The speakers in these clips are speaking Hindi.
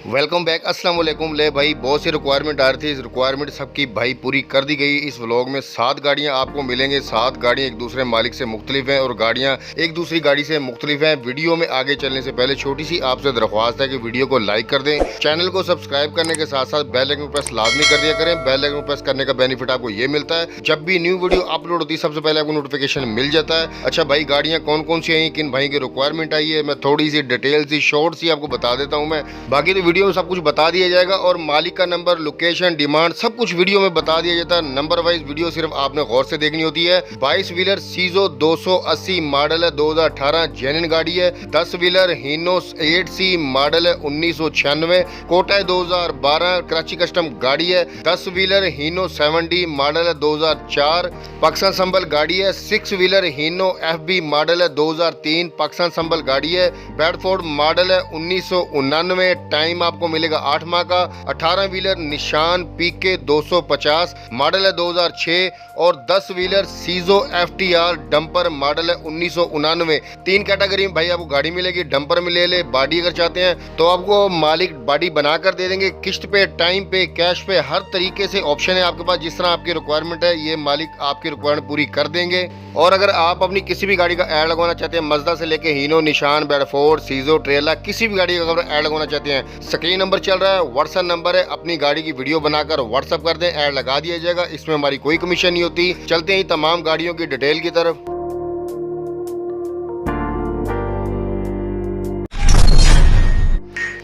Welcome back. अस्सलाम वालेकुम। ले भाई बहुत सी रिक्वायरमेंट आ रही थी, इस रिक्वायरमेंट सबकी भाई पूरी कर दी गई। इस व्लॉग में 7 गाड़ियां आपको मिलेंगे। 7 गाड़ियां एक दूसरे मालिक से मुख्तलिफ हैं और गाड़ियां एक दूसरी गाड़ी से मुख्तलिफ हैं। वीडियो में आगे चलने से पहले छोटी सी आपसे दरख्वास्त है कि वीडियो को लाइक कर दें, चैनल को सब्सक्राइब करने के साथ साथ बेल आइकन प्रेस लाजमी कर दिया करें। बेल आइकन प्रेस करने का बेनिफिट आपको ये मिलता है, जब भी न्यू वीडियो अपलोड होती है सबसे पहले आपको नोटिफिकेशन मिल जाता है। अच्छा भाई, गाड़ियाँ कौन कौन सी आई, किन भाई की रिक्वायरमेंट आई है, मैं थोड़ी सी डिटेल सी शॉर्ट सी आपको बता देता हूँ। मैं बाकी तो वीडियो में सब कुछ बता दिया जाएगा और मालिक का नंबर, लोकेशन, डिमांड सब कुछ वीडियो में बता दिया जाता है। नंबर वाइज वीडियो सिर्फ आपने गौर से देखनी होती है। 22 व्हीलर सीजो 280 मॉडल है, 2018 जेन्युइन गाड़ी है। 10 व्हीलर हीनो 8C मॉडल है, 1996 कोटा है, 2012 कराची कस्टम गाड़ी है। 10 व्हीलर हीनो 7D मॉडल है, 2004 पाकिस्तान संभल गाड़ी है। 6 व्हीलर हीनो FB मॉडल है, 2003 पाकिस्तान संभल गाड़ी है। बेडफोर्ड मॉडल है, 1999 टाइम आपको मिलेगा 8 माह का। 18 व्हीलर निशान PK 250 मॉडल है, 2006 और 10 व्हीलर सीजो FTR डंपर मॉडल है, 1999। 3 कैटेगरी में भाई आपको गाड़ी मिलेगी। डंपर में ले ले, बॉडी अगर चाहते हैं तो आपको मालिक बॉडी बनाकर दे देंगे, किस्त पे, टाइम पे, कैश पे, हर तरीके से ऑप्शन है आपके पास। जिस तरह आपकी रिक्वायरमेंट है ये मालिक आपकी रिक्वायरमेंट पूरी कर देंगे। और अगर आप अपनी किसी भी गाड़ी का ऐड लगवाना चाहते हैं, मजदा से लेके हीनो, निशान, बेडफोर्ड, सीजो, ट्रेला, किसी भी गाड़ी का ऐड लगवाना चाहते हैं, स्क्रीन नंबर चल रहा है, व्हाट्सएप नंबर है, अपनी गाड़ी की वीडियो बनाकर व्हाट्सएप कर दें, ऐड लगा दिया जाएगा। इसमें हमारी कोई कमीशन नहीं होती। चलते हैं तमाम गाड़ियों की डिटेल की तरफ।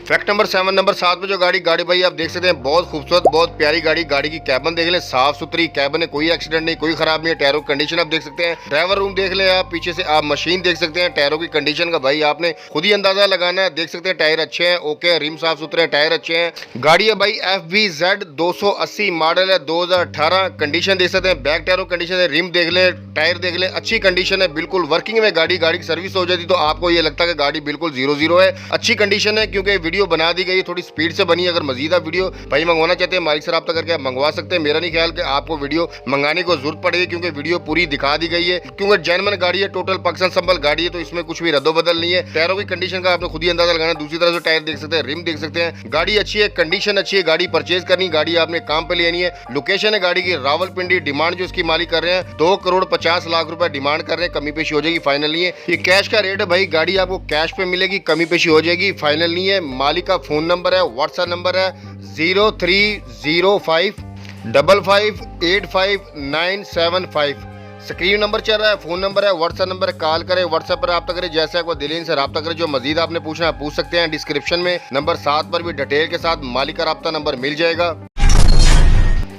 फैक्ट नंबर 7 नंबर 7 पे जो गाड़ी भाई आप देख सकते हैं, बहुत खूबसूरत, बहुत प्यारी गाड़ी। गाड़ी की कैबिन देख लें, साफ सुथरी कैबिन है, कोई एक्सीडेंट नहीं, कोई खराब नहीं है। टायरों की कंडीशन आप देख सकते हैं। ड्राइवर रूम देख लें आप, पीछे से आप मशीन देख सकते हैं। टायरों की कंडीशन का भाई आपने खुद ही अंदाजा लगाना है। देख सकते हैं टायर अच्छे हैं, ओके, रिम साफ सुथरे हैं, टायर अच्छे हैं। गाड़ी है भाई FBZ 280 मॉडल है, 2018 कंडीशन देख सकते हैं। बैक टायरों कंडीशन है, रिम देख लें, टायर देख लें, अच्छी कंडीशन है, बिल्कुल वर्किंग में गाड़ी की सर्विस हो जाती तो आपको ये लगता है कि गाड़ी बिल्कुल 0-0 है। अच्छी कंडीशन है क्योंकि वीडियो बना दी गई, थोड़ी स्पीड से बनी। अगर मजीद आप वीडियो भाई मंगवाना चाहते हैं, मालिक से रब्ता करके आप मंगवा सकते हैं। मेरा नहीं ख्याल कि आपको वीडियो मंगाने को जरूरत पड़ेगी क्योंकि वीडियो पूरी दिखा दी गई है। क्योंकि जेन्युइन गाड़ी है, टोटल पाकिस्तान संभल गाड़ी है, तो इसमें कुछ भी रद्दोबदल नहीं है। टायरों की कंडीशन का आपने खुद ही अंदाजा लगाना। दूसरी तरफ से टायर देख सकते हैं, रिम देख सकते हैं। गाड़ी अच्छी है, कंडीशन अच्छी है। गाड़ी परचेज करनी, गाड़ी आपने काम पे लेनी है। लोकेशन है गाड़ी की रावलपिंडी। डिमांड जो इसकी मालिक कर रहे हैं 2,50,00,000 रुपए डिमांड कर रहे हैं। कमी पेशी हो जाएगी, फाइनल नहीं है। ये कैश का रेट है भाई, गाड़ी आपको कैश पे मिलेगी, कमी पेशी हो जाएगी, फाइनल नहीं है। मालिक का फोन नंबर है, व्हाट्सएप नंबर है 030555859755। स्क्रीन नंबर चल रहा है, फोन नंबर है, व्हाट्सएप नंबर है। कॉल करें, व्हाट्सएप पर रब्ता करें, जैसे आपको दिल से रब्ता करें। जो मजीद आपने पूछना है पूछ सकते हैं। डिस्क्रिप्शन में नंबर 7 पर भी डिटेल के साथ मालिक का रब्ता नंबर मिल जाएगा।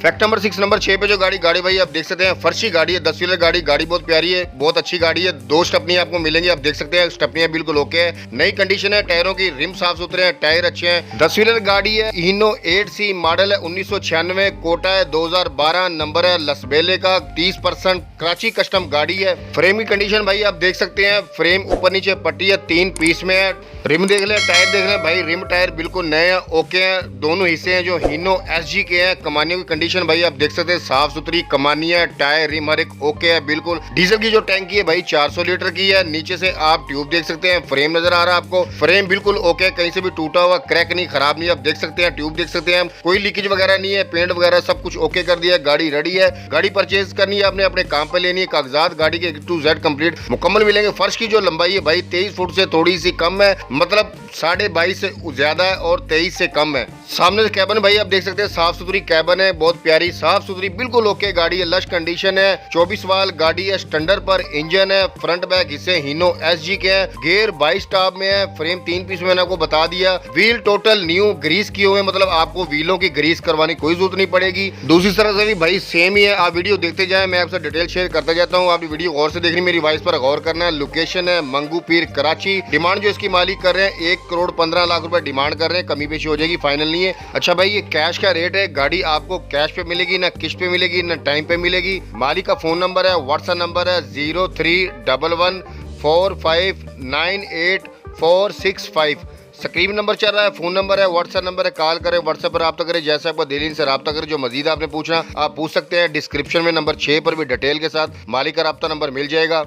फैक्ट नंबर 6 नंबर 6 पे जो गाड़ी भाई आप देख सकते हैं, फर्शी गाड़ी है, 10 व्हीलर गाड़ी बहुत प्यारी है, बहुत अच्छी गाड़ी है। 2 स्टेपनी आपको मिलेंगी, आप देख सकते हैं। स्टेपनियां बिल्कुल ओके है, नई कंडीशन है। टायरों की रिम साफ सुथरे हैं, टायर अच्छे हैं। 10 व्हीलर गाड़ी है, हीनो 8C मॉडल है, 1996 कोटा है, 2012 नंबर है लसबेले का, 30% कराची कस्टम गाड़ी है। फ्रेम की कंडीशन भाई आप देख सकते हैं, फ्रेम ऊपर नीचे पट्टी है, 3 पीस में है। रिम देख लें, टायर देख लें भाई, रिम टायर बिल्कुल नए हैं, ओके हैं। दोनों हिस्से हैं जो हीनो SG के हैं। कमानियों की कंडीशन भाई आप देख सकते हैं, साफ सुथरी कमानी है, टायर, रिम हर एक ओके है बिल्कुल। डीजल की जो टैंकी है भाई 400 लीटर की है। नीचे से आप ट्यूब देख सकते हैं, फ्रेम नजर आ रहा है आपको, फ्रेम बिल्कुल ओके, कहीं से भी टूटा हुआ, क्रैक नहीं, खराब नहीं, आप देख सकते हैं। ट्यूब देख सकते हैं, कोई लीकेज वगैरह नहीं है, पेंट वगैरह सब कुछ ओके कर दिया। गाड़ी रेडी है। गाड़ी परचेज करनी है आपने, अपने काम पे लेनी है। कागजात गाड़ी के A to Z कंप्लीट मुकम्मल मिलेंगे। फर्श की जो लंबाई है भाई 23 फुट से थोड़ी सी कम है, मतलब 22.5 से ज्यादा है और 23 से कम है। सामने से कैबिन भाई आप देख सकते हैं, साफ सुथरी कैबिन है, बहुत प्यारी, साफ सुथरी बिल्कुल ओके गाड़ी है। लश कंडीशन है, 24 वाल गाड़ी है, स्टैंडर्ड पर इंजन है। फ्रंट बैक हिस्से हीनो SG के हैं। गियर 22 टॉप में है। फ्रेम 3 पीस मैंने आपको बता दिया। व्हील टोटल न्यू ग्रीस किए हुए, मतलब आपको व्हीलों की ग्रीस करवानी कोई जरूरत नहीं पड़ेगी। दूसरी तरफ से भी भाई सेम ही है। आप वीडियो देखते जाए, मैं आपसे डिटेल शेयर करता जाता हूँ। आप वीडियो गौर से देखनी, मेरी वॉइस पर गौर करना है। लोकेशन है मंगू पीर कराची। डिमांड जो इसकी मालिक कर रहे हैं 1,15,00,000 रुपए डिमांड कर रहे हैं, कमी पेशी हो जाएगी, फाइनल नहीं है। अच्छा भाई, ये कैश का रेट है। गाड़ी आपको कैश पे मिलेगी, ना किस्त पे मिलेगी, ना टाइम पे मिलेगी। मालिक का फोन नंबर है, व्हाट्सएप नंबर है 03114598,465। स्क्रीन नंबर चल रहा है, फोन नंबर है, व्हाट्सएप नंबर है। कॉल करें, व्हाट्सएप पर रब्ता करें, जैसे आपको दिल से रब्ता करें। जो मजीद आपने पूछना आप पूछ सकते हैं। डिस्क्रिप्शन में नंबर 6 पर भी डिटेल के साथ मालिक का रब्ता नंबर मिल जाएगा।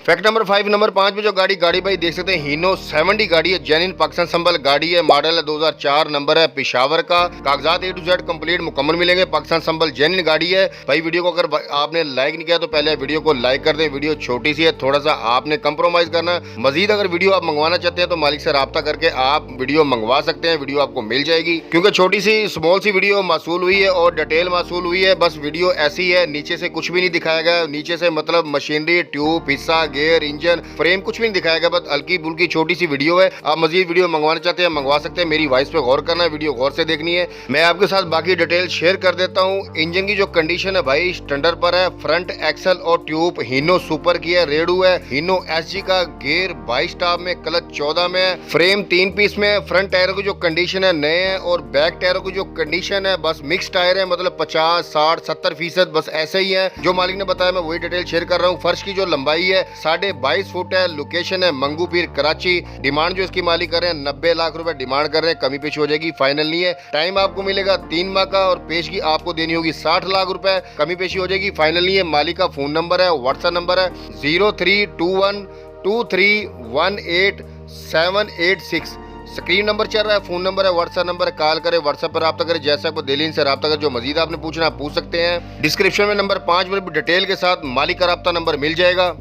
फैक्ट नंबर 5 नंबर 5 पे जो गाड़ी भाई देख सकते हैं हीनो 70 गाड़ी है, जेन्युइन पाकिस्तान संबल गाड़ी है, मॉडल है 2004, नंबर है पेशावर का, कागजात A to Z कंप्लीट मुकम्मल मिलेंगे, पाकिस्तान संबल जेन्युइन गाड़ी है। भाई वीडियो को अगर आपने लाइक नहीं किया तो पहले वीडियो को लाइक कर दें, वीडियो छोटी सी है, थोड़ा सा आपने कंप्रोमाइज करना। मजीद अगर वीडियो आप मंगवाना चाहते हैं तो मालिक से रब्ता करके आप वीडियो मंगवा सकते हैं, वीडियो आपको मिल जाएगी, क्योंकि छोटी सी स्मॉल सी वीडियो मासूल हुई है और डिटेल मासूल हुई है। बस वीडियो ऐसी है, नीचे से कुछ भी नहीं दिखाया गया, नीचे से मतलब मशीनरी, ट्यूब, हिस्सा, गेयर, इंजन, फ्रेम कुछ भी नहीं दिखाया गया, बस हल्की बुल्की छोटी सी वीडियो है। आप मजीद वीडियो मंगवाना चाहते हैं मंगवा सकते हैं, मेरी वॉइस पे गौर करना है, वीडियो गौर से देखनी है। मैं आपके साथ बाकी डिटेल शेयर कर देता हूँ। इंजन की जो कंडीशन है भाई स्टैंडर्ड पर है, फ्रंट एक्सल और ट्यूब हीनो सुपर की है, रेडू है, हीनो SG का, गेयर 22 टॉप में, क्लच 14 में, फ्रेम 3 पीस में, फ्रंट टायरों की जो कंडीशन है नए हैं और बैक टायरों की जो कंडीशन है बस मिक्स टायर है, मतलब 50, 60, 70% बस ऐसे ही है। जो मालिक ने बताया मैं वही डिटेल शेयर कर रहा हूँ। फर्श की जो लंबाई है 22.5 फुट है, लोकेशन है मंगू पीर कराची। डिमांड जो इसकी मालिक कर रहे हैं 90 लाख रुपए डिमांड कर रहे हैं, कमी पेशी हो जाएगी, फाइनल नहीं है। टाइम आपको मिलेगा 3 माह का और पेशगी आपको देनी होगी 60 लाख रुपए, कमी पेशी हो जाएगी, फाइनल नहीं है। मालिक का फोन नंबर है, व्हाट्सएप नंबर है 032123188786। स्क्रीन नंबर चल रहा है, फोन नंबर है, व्हाट्सएप नंबर है, कॉल करें, व्हाट्सएप पर रब्ता करें, जैसे आपको दिल से रब्ता करें। जो मजीद आपने पूछना आप पूछ सकते हैं। डिस्क्रिप्शन में नंबर 5 में डिटेल के साथ मालिक का रब्ता नंबर मिल जाएगा।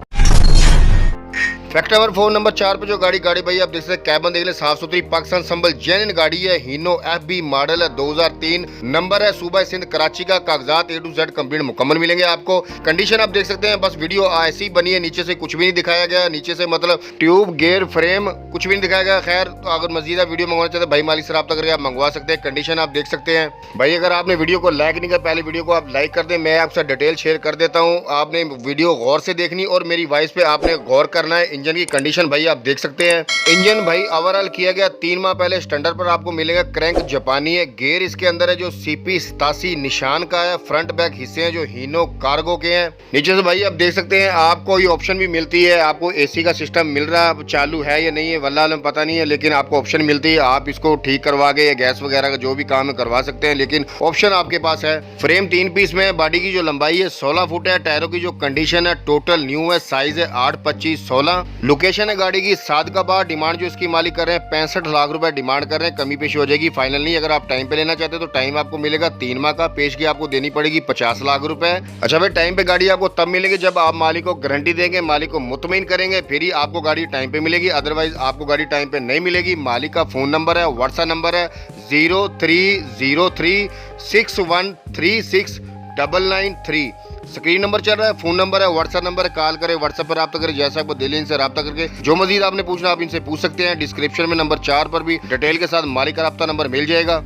फैक्ट नंबर 4 नंबर 4 पे जो गाड़ी भाई आप देख सकते हैं, कैबन देख ले, साफ सुथरी पाकिस्तान संबल जेन्युइन गाड़ी है, हीनो FB मॉडल है 2003, नंबर है सूबा सिंध कराची का, कागजात A to Z कंप्लीट मुकम्मल मिलेंगे आपको। कंडीशन आप देख सकते हैं, बस वीडियो ऐसी बनी है, नीचे से कुछ भी नहीं दिखाया गया, नीचे से मतलब ट्यूब, गेयर, फ्रेम कुछ भी नहीं दिखाया गया। खैर तो अगर मजीद आप वीडियो मंगवाना चाहते हैं भाई मालिक से रब्ता करके आप मंगवा सकते हैं। कंडीशन आप देख सकते हैं भाई। अगर आपने वीडियो को लाइक नहीं किया पहले वीडियो को आप लाइक कर दें, मैं आपसे डिटेल शेयर कर देता हूँ। आपने वीडियो गौर से देखनी और मेरी वॉइस पे आपने गौर करना है। इंजन की कंडीशन भाई आप देख सकते हैं, इंजन भाई ओवरऑल किया गया 3 माह पहले, स्टैंडर्ड पर आपको मिलेगा, क्रैंक जापानी है, गेयर इसके अंदर है जो CP 87 निशान का है, फ्रंट बैक हिस्से हैं जो हीनो कार्गो के हैं। नीचे से भाई आप देख सकते हैं आपको ये ऑप्शन भी मिलती है, आपको AC का सिस्टम मिल रहा है, चालू है या नहीं है वल्लाह आलम पता नहीं है, लेकिन आपको ऑप्शन मिलती है, आप इसको ठीक करवा के या गैस वगैरह का जो भी काम है करवा सकते हैं, लेकिन ऑप्शन आपके पास है। फ्रेम 3 पीस में, बॉडी की जो लंबाई है 16 फुट है, टायरों की जो कंडीशन है टोटल न्यू है, साइज है 825/16, लोकेशन है गाड़ी की सादकाबाद। डिमांड जो इसकी मालिक कर रहे हैं 65 लाख रुपए डिमांड कर रहे हैं, कमी पेशी हो जाएगी, फाइनल नहीं। अगर आप टाइम पे लेना चाहते हैं तो टाइम आपको मिलेगा 3 माह का, पेशगी आपको देनी पड़ेगी 50 लाख रुपए। अच्छा भाई टाइम पे गाड़ी आपको तब मिलेगी जब आप मालिक को गारंटी देंगे, मालिक को मुतमईन करेंगे, फिर ही आपको गाड़ी टाइम पे मिलेगी, अदरवाइज आपको गाड़ी टाइम पे नहीं मिलेगी। मालिक का फोन नंबर है, व्हाट्सएप नंबर है 030361369993। स्क्रीन नंबर चल रहा है, फोन नंबर है, व्हाट्सएप नंबर है, कॉल करें, व्हाट्सएप पर रब्ता करें, जैसा आपको दिल इनसे रब्ता करके जो मजीद आपने पूछना आप इनसे पूछ सकते हैं। डिस्क्रिप्शन में नंबर 4 पर भी डिटेल के साथ मालिक का रब्ता नंबर मिल जाएगा।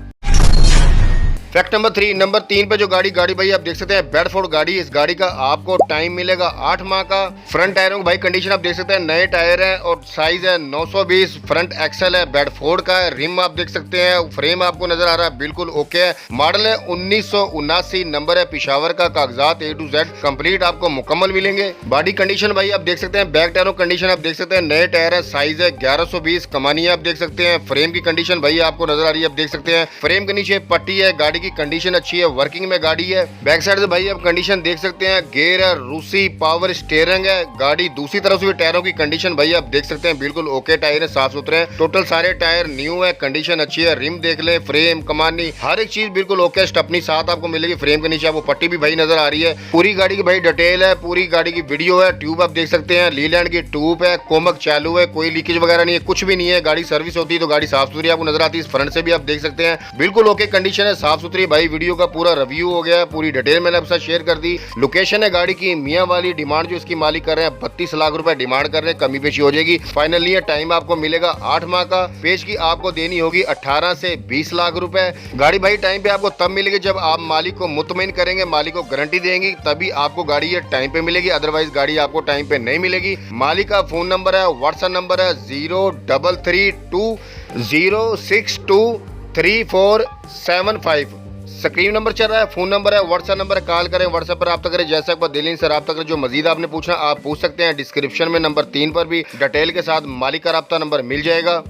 फैक्ट नंबर 3 नंबर 3 पे जो गाड़ी भाई आप देख सकते हैं, बेडफोर्ड गाड़ी। इस गाड़ी का आपको टाइम मिलेगा 8 माह का। फ्रंट टायरों की भाई कंडीशन आप देख सकते हैं, नए टायर है और साइज है 920, फ्रंट एक्सल है, बेडफोर्ड का है, रिम आप देख सकते हैं, फ्रेम आपको नजर आ रहा है बिल्कुल ओके है, मॉडल है 1979, नंबर है पेशावर का, कागजात A to Z कंप्लीट आपको मुकम्मल मिलेंगे। बॉडी कंडीशन भाई आप देख सकते हैं, बैक टायरों कंडीशन आप देख सकते हैं, नए टायर है, साइज है 1120, कमानी आप देख सकते हैं। फ्रेम की कंडीशन भाई आपको नजर आ रही है, आप देख सकते हैं, फ्रेम के नीचे पट्टी है, गाड़ी की कंडीशन अच्छी है, वर्किंग में गाड़ी है। बैक साइड से भाई आप कंडीशन देख सकते हैं, गेयर है, रूसी पावर स्टीयरिंग है गाड़ी। दूसरी तरफ से भी टायरों की कंडीशन भाई आप देख सकते हैं, बिल्कुल ओके टायर है, साफ सुथरे हैं, टोटल सारे टायर न्यू है, कंडीशन अच्छी है। रिम देख ले, फ्रेम, कमानी, हर एक चीज बिल्कुल ओके। स्टपनी साथ आपको मिलेगी, फ्रेम के नीचे आपको पट्टी भी भाई नजर आ रही है। पूरी गाड़ी की भाई डिटेल है, पूरी गाड़ी की वीडियो है। ट्यूब आप देख सकते हैं, लीलैंड की ट्यूब है, कोमक चालू है, कोई लीकेज वगैरह नहीं है, कुछ भी नहीं है। गाड़ी सर्विस होती है तो गाड़ी साफ सुथरी आपको नजर आती है। फ्रंट से भी आप देख सकते हैं, बिल्कुल ओके कंडीशन है, साफ सुथरी। भाई वीडियो का पूरा रिव्यू हो गया, पूरी डिटेल मैंने आपके साथ शेयर कर दी। लोकेशन है गाड़ी की मियां वाली। डिमांड जो इसकी मालिक कर रहे हैं 32 लाख रुपए डिमांड कर रहे हैं, कमी पेशी हो जाएगी, फाइनल नहीं है। टाइम आपको मिलेगा 8 माह का, पेशगी आपको देनी होगी 18 से 20 लाख रुपए। गाड़ी भाई टाइम पे आपको तब मिलेगी जब आप मालिक को मुतमईन करेंगे, मालिक को गारंटी देंगे, तभी आपको गाड़ी ये टाइम पे मिलेगी, अदरवाइज गाड़ी आपको टाइम पे नहीं मिलेगी। मालिक का फोन नंबर है, व्हाट्सएप नंबर है 0332062345। स्क्रीन नंबर चल रहा है, फोन नंबर है, व्हाट्सएप नंबर है, कॉल करें, व्हाट्सएप पर रब्ता करें, जैसे आपको दिल से रब्ता करें। जो मजीद आपने पूछना आप पूछ सकते हैं। डिस्क्रिप्शन में नंबर 3 पर भी डिटेल के साथ मालिक का रब्ता नंबर मिल जाएगा।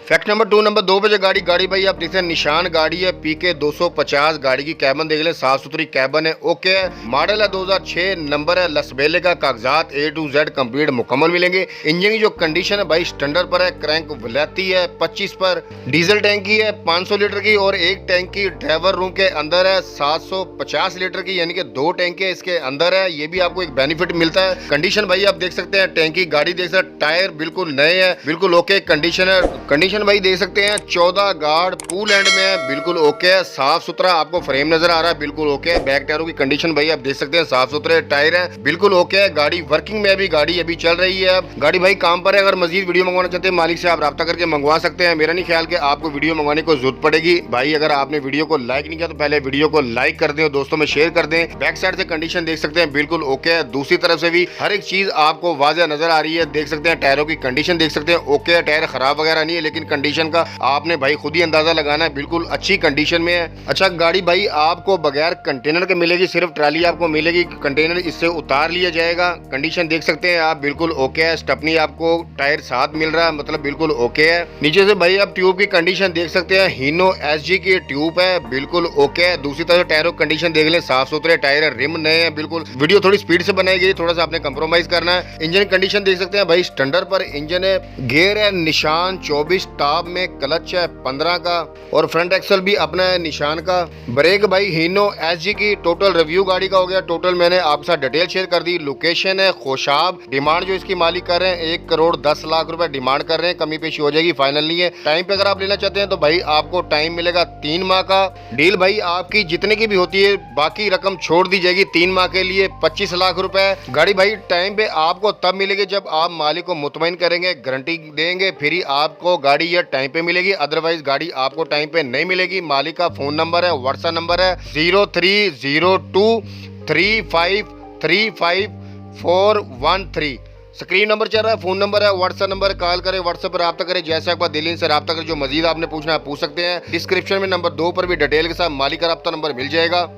फैक्ट नंबर 2 नंबर 2 पे जो गाड़ी भाई आप देखते हैं निशान गाड़ी है, PK 250 गाड़ी की कैबन देख लें, साफ सुथरी कैबन है, ओके है। मॉडल है 2006, नंबर है लसबेले का, कागजात A to Z कंप्लीट मुकम्मल मिलेंगे। इंजन की जो कंडीशन है भाई स्टैंडर्ड पर है, क्रैंक वलैती है 25 पर, डीजल टैंकी है 500 लीटर की और एक टैंकी ड्राइवर रूम के अंदर है 750 लीटर की, यानी कि 2 टैंकी इसके अंदर है। ये भी आपको एक बेनिफिट मिलता है। कंडीशन भाई आप देख सकते हैं, टैंकी गाड़ी देख सकते हैं, टायर बिल्कुल नए है, बिल्कुल ओके कंडीशन है। कंडीशन भाई देख सकते हैं 14 गार्ड पूल एंड में है, बिल्कुल ओके है, साफ सुथरा आपको फ्रेम नजर आ रहा है, बिल्कुल ओके है। बैक टायरों की कंडीशन भाई आप देख सकते हैं, साफ सुथरे टायर है, बिल्कुल ओके है। गाड़ी वर्किंग में अभी गाड़ी अभी चल रही है। गाड़ी भाई काम पर है। अगर मजीद वीडियो मंगवाना चाहते हैं मालिक से आप राब्ता करके मंगवा सकते हैं। मेरा नहीं ख्याल कि आपको वीडियो मंगवाने को जरूरत पड़ेगी। भाई अगर आपने वीडियो को लाइक नहीं किया तो पहले वीडियो को लाइक कर दें और दोस्तों में शेयर कर दें। बैक साइड से कंडीशन देख सकते हैं, बिल्कुल ओके है। दूसरी तरफ से भी हर एक चीज आपको वाज़ेह नजर आ रही है, देख सकते हैं। टायरों की कंडीशन देख सकते हैं, ओके है, टायर खराब वगैरह नहीं है, लेकिन कंडीशन का आपने भाई खुद ही अंदाजा लगाना है, बिल्कुल अच्छी कंडीशन में है। अच्छा गाड़ी भाई आपको बगैर कंटेनर के मिलेगी, सिर्फ ट्राली आपको मिलेगी, कंटेनर इससे उतार लिया जाएगा। कंडीशन देख सकते हैं आप, बिल्कुल ओके है। स्टेपनी आपको टायर साथ मिल रहा है, मतलब बिल्कुल ओके है। नीचे से भाई आप ट्यूब की कंडीशन देख सकते हैं, हीनो SG की ट्यूब है, बिल्कुल ओके है। दूसरी तरफ टायरों कंडीशन देख लें, साफ सुथरे टायर है, रिम नए हैं, बिल्कुल। वीडियो थोड़ी स्पीड से बनाई गई, थोड़ा सा आपने कंप्रोमाइज करना है। इंजन कंडीशन देख सकते हैं भाई स्टैंडर्ड पर इंजन है, गियर है निशान 24, टॉप में क्लच है 15 का और फ्रंट एक्सल भी अपना है निशान का। ब्रेक भाई हीनो SG की। टोटल रिव्यू गाड़ी का हो गया, टोटल मैंने आपके साथ डिटेल शेयर कर दी। लोकेशन है खोशाब। डिमांड जो इसकी मालिक कर रहे हैं 1 करोड़ 10 लाख रुपए डिमांड कर रहे हैं, कमी पेशी हो जाएगी, फाइनल नहीं है। टाइम पे अगर आप लेना चाहते हैं तो भाई आपको टाइम मिलेगा 3 माह का। डील भाई आपकी जितने की भी होती है बाकी रकम छोड़ दी जाएगी 3 माह के लिए, 25 लाख रुपए। गाड़ी भाई टाइम पे आपको तब मिलेगी जब आप मालिक को मुतमईन करेंगे, गारंटी देंगे, फिर ही आपको गाड़ी ये टाइम पे मिलेगी, अदरवाइज गाड़ी आपको टाइम पे नहीं मिलेगी। मालिक का फोन नंबर है, व्हाट्सएप नंबर है 0302353541 स्क्रीन नंबर चल रहा है, फोन नंबर है, व्हाट्सएप नंबर, कॉल करें, व्हाट्सएप पर रब्ता करें। जैसे एक बार दिल्ली से रब्ता करें, जो मजीद आपने पूछना है पूछ सकते हैं। डिस्क्रिप्शन में नंबर 2 पर भी डिटेल के साथ मालिक का रब्ता नंबर मिल जाएगा।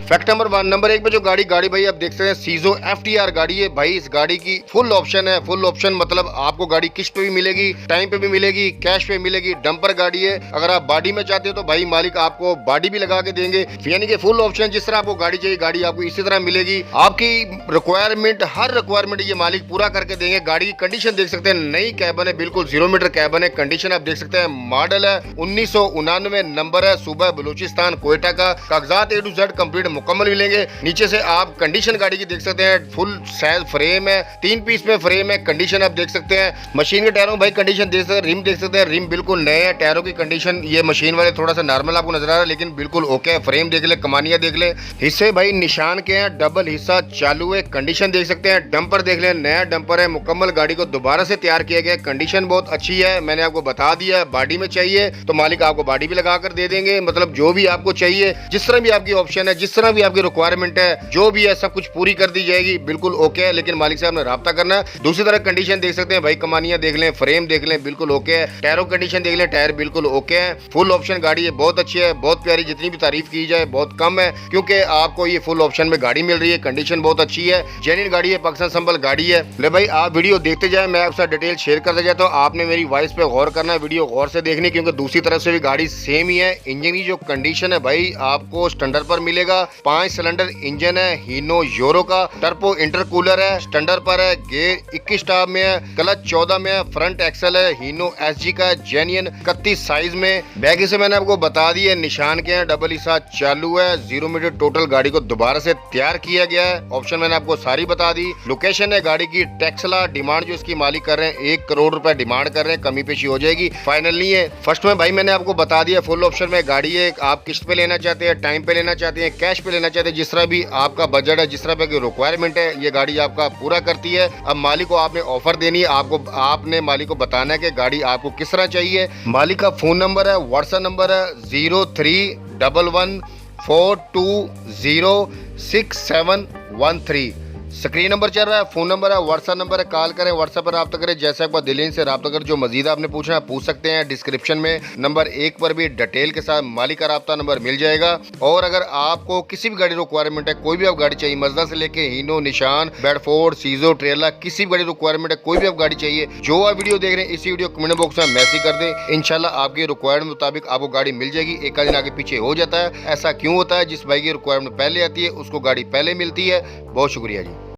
फैक्ट नंबर 1 नंबर 1 पे जो गाड़ी भाई आप देख सकते हैं सीजो FTR गाड़ी है भाई। इस गाड़ी की फुल ऑप्शन है, फुल ऑप्शन मतलब आपको गाड़ी किस्त पे भी मिलेगी, टाइम पे भी मिलेगी, कैश पे मिलेगी। डंपर गाड़ी है। अगर आप बॉडी में चाहते हो तो भाई मालिक आपको बॉडी भी लगा के देंगे, यानी कि फुल ऑप्शन जिस तरह आपको गाड़ी चाहिए गाड़ी आपको इसी तरह मिलेगी। आपकी रिक्वायरमेंट हर रिक्वायरमेंट ये मालिक पूरा करके देंगे। गाड़ी की कंडीशन देख सकते हैं, नई कैबन है, बिल्कुल 0 मीटर कैबन है। कंडीशन आप देख सकते हैं, मॉडल है 1999, नंबर है सूबा बलूचिस्तान कोयटा का, कागजात A to Z कंप्लीट मुकम्मल मिलेंगे। नीचे से आप कंडीशन गाड़ी की देख सकते हैं, फुल साइज फ्रेम है, 3 पीस में फ्रेम है। कंडीशन आप देख सकते हैं। मशीन के टायरों भाई कंडीशन देख सकते हैं, रिम देख सकते हैं, रिम बिल्कुल नए हैं। टायरों की कंडीशन ये मशीन वाले थोड़ा सा नॉर्मल आपको नजर आ रहा है, लेकिन बिल्कुल ओके है। फ्रेम देख ले, कमानियां देख ले, हिस्से भाई निशान के हैं, डबल हिस्सा चालू है। कंडीशन देख सकते हैं, डंपर देख ले, नया डंपर है, मुकम्मल गाड़ी को दोबारा से तैयार किया गया। कंडीशन बहुत अच्छी है, मैंने आपको बता दिया। बॉडी में चाहिए तो मालिक आपको बॉडी भी लगा कर दे देंगे, मतलब जो भी आपको चाहिए, जिस तरह भी आपकी ऑप्शन है, जिस तरह भी आपकी रिक्वायरमेंट है, जो भी है सब कुछ पूरी कर दी जाएगी, बिल्कुल ओके है। लेकिन मालिक साहब ने राब्ता करना है। दूसरी तरफ कंडीशन देख सकते हैं भाई, कमानियां देख लें, फ्रेम देख लें, बिल्कुल ओके है। टायरों कंडीशन देख लें, टायर बिल्कुल ओके है। फुल ऑप्शन गाड़ी है, बहुत अच्छी है, बहुत प्यारी, जितनी भी तारीफ की जाए बहुत कम है, क्योंकि आपको ये फुल ऑप्शन में गाड़ी मिल रही है। कंडीशन बहुत अच्छी है, जेन्युइन गाड़ी है, पाकिस्तान संभल गाड़ी है। ले भाई आप वीडियो देखते जाए, मैं आपसे डिटेल शेयर करते जाता हूँ। आपने मेरी वॉइस पे गौर करना है, वीडियो गौर से देखनी, क्योंकि दूसरी तरफ से भी गाड़ी सेम ही है। इंजन की जो कंडीशन है भाई आपको स्टैंडर्ड पर मिलेगा। 5 सिलेंडर इंजन है, हीनो यूरो का, टर्बो इंटरकूलर है, स्टैंडर्ड पर है, गियर 21 टॉप में है, क्लच 14 में है, फ्रंट एक्सल है, हीनो SG का, जेन्युइन 31 साइज में। बैग से मैंने आपको बता दिया, निशान के हैं, डबल हिस्सा चालू है, 0 मीटर टोटल गाड़ी को दोबारा से तैयार किया गया है। ऑप्शन मैंने आपको सारी बता दी। लोकेशन है गाड़ी की टेक्सला। डिमांड जो इसकी मालिक कर रहे हैं 1 करोड़ रुपए डिमांड कर रहे हैं, कमी पेशी हो जाएगी, फाइनल नहीं है। फर्स्ट में भाई मैंने आपको बता दिया, फुल ऑप्शन में गाड़ी है। आप किस्त पे लेना चाहते हैं, टाइम पे लेना चाहते हैं, कैश पे लेना चाहते हैं, जिस तरह भी आपका बजट है, जिस तरह की रिक्वायरमेंट है, ये गाड़ी आपका पूरा करती है। अब मालिक को आपने ऑफर देनी है, आपने मालिक को बताना है कि गाड़ी आपको किस तरह चाहिए। मालिक का फोन नंबर है, व्हाट्सएप नंबर है 031142067113 स्क्रीन नंबर चल रहा है, फोन नंबर है, व्हाट्सएप नंबर है, कॉल करें, व्हाट्सएप पर रब्ता करें। जैसे आपको दिल से रब्ता कर जो मजीद आपने पूछना है पूछ सकते हैं। डिस्क्रिप्शन में नंबर 1 पर भी डिटेल के साथ मालिक का रब्ता नंबर मिल जाएगा। और अगर आपको किसी भी गाड़ी रिक्वायरमेंट है, कोई भी आप गाड़ी चाहिए, मजदा से लेके हीनो, निशान, बेडफोर्ड, सीजो, ट्रेला, किसी भी गाड़ी रिक्वायरमेंट है, कोई भी आप गाड़ी चाहिए, जो आप वीडियो देख रहे हैं इसी वीडियो कमेंट बॉक्स में मैसेज कर दें। इंशाल्लाह आपके रिक्वायरमेंट मुताबिक आपको गाड़ी मिल जाएगी। एक दिन आगे पीछे हो जाता है, ऐसा क्यों होता है? जिस भाई की रिक्वायरमेंट पहले आती है उसको गाड़ी पहले मिलती है। बहुत शुक्रिया जी।